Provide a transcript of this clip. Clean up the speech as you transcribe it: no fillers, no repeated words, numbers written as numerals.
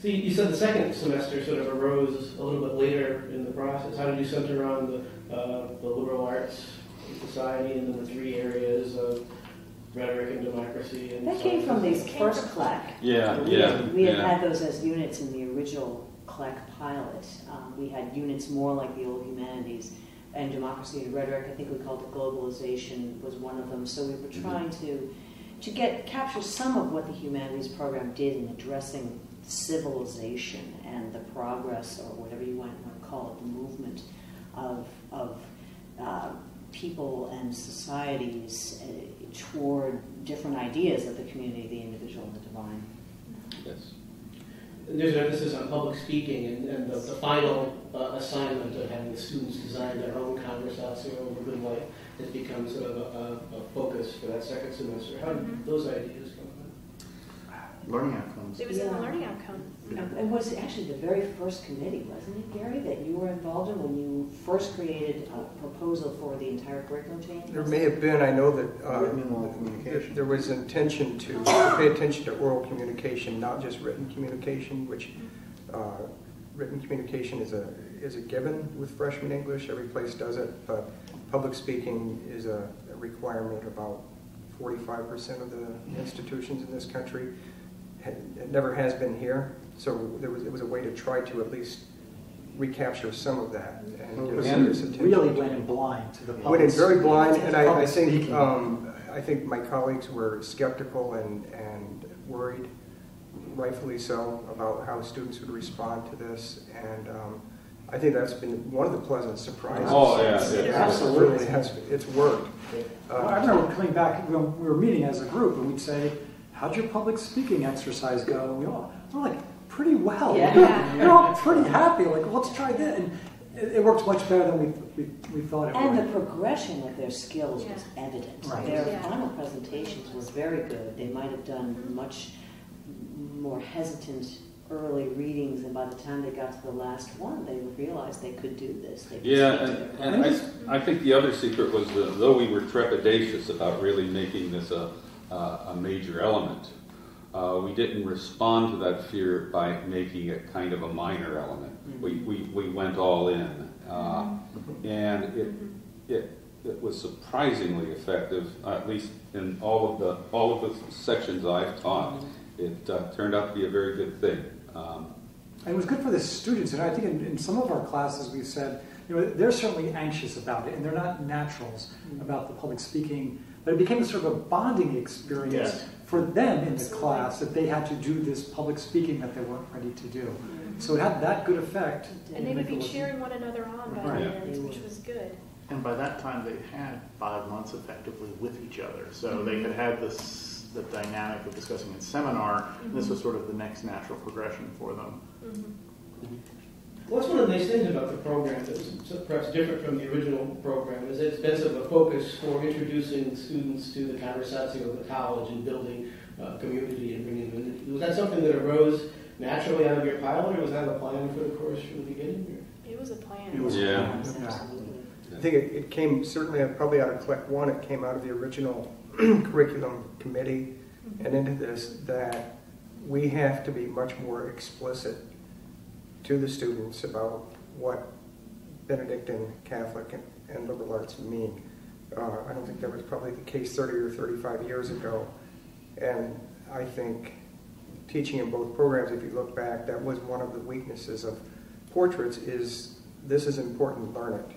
So you said the second semester sort of arose a little bit later in the process. How did you center on the liberal arts society and then the three areas of rhetoric and democracy? And that came from the first CLEC. We had those as units in the original CLEC pilot. We had units more like the old humanities, and democracy and rhetoric. I think we called it globalization was one of them. So we were trying to capture some of what the humanities program did in addressing civilization and the progress, or whatever you want to call it, the movement of people and societies toward different ideas of the community, the individual, and the divine. Yes. There's an emphasis on public speaking and the final assignment of having the students design their own Conversatio over good life has become sort of a focus for that second semester. How did those ideas come about? Learning outcomes. It was in the learning outcome. It was actually the very first committee, wasn't it, Gary, that you were involved in when you first created a proposal for the entire curriculum change? There may have been. I know that written and oral communication. there was intention to pay attention to oral communication, not just written communication, which written communication is a given with freshman English. Every place does it, but public speaking is a requirement about 45% of the institutions in this country. It never has been here, so it was a way to try to at least recapture some of that. And really went in blind to the public. Went in very blind, and I think my colleagues were skeptical and worried, rightfully so, about how students would respond to this, and I think that's been one of the pleasant surprises. Oh, yeah. Absolutely. It's worked. I remember coming back when we were meeting as a group, and we'd say, how'd your public speaking exercise go? And we're like, pretty well. Yeah. We're all pretty happy. Like, let's try that. And it worked much better than we thought it would. And the progression of their skills was evident. Right. Their final presentations were very good. They might have done much more hesitant early readings, and by the time they got to the last one, they realized they could do this. They could and I think the other secret was that though we were trepidatious about really making this a major element, we didn't respond to that fear by making it kind of a minor element. We went all in, and it was surprisingly effective. At least in all of the sections I've taught, it turned out to be a very good thing. And it was good for the students. And I think in some of our classes we said, they're certainly anxious about it, and they're not naturals about the public speaking. But it became sort of a bonding experience for them in the class that they had to do this public speaking that they weren't ready to do. So it had that good effect. And they would be cheering one another on by the end, which was good. And by that time, they had 5 months effectively with each other. So they had the dynamic of discussing in seminar. And this was sort of the next natural progression for them. Well, that's one of the nice things about the program that's perhaps different from the original program, is it's been sort of a focus for introducing students to the Conversatio of the college and building community and bringing them in. Was that something that arose naturally out of your pilot, or was that a plan for the course from the beginning? It was a plan. It was I think it came certainly probably out of CLEC 1. It came out of the original curriculum committee and into this, that we have to be much more explicit to the students about what Benedictine, Catholic, and liberal arts mean. I don't think that was probably the case 30 or 35 years ago. And I think teaching in both programs, if you look back, that was one of the weaknesses of portraits, is this is important, learn it.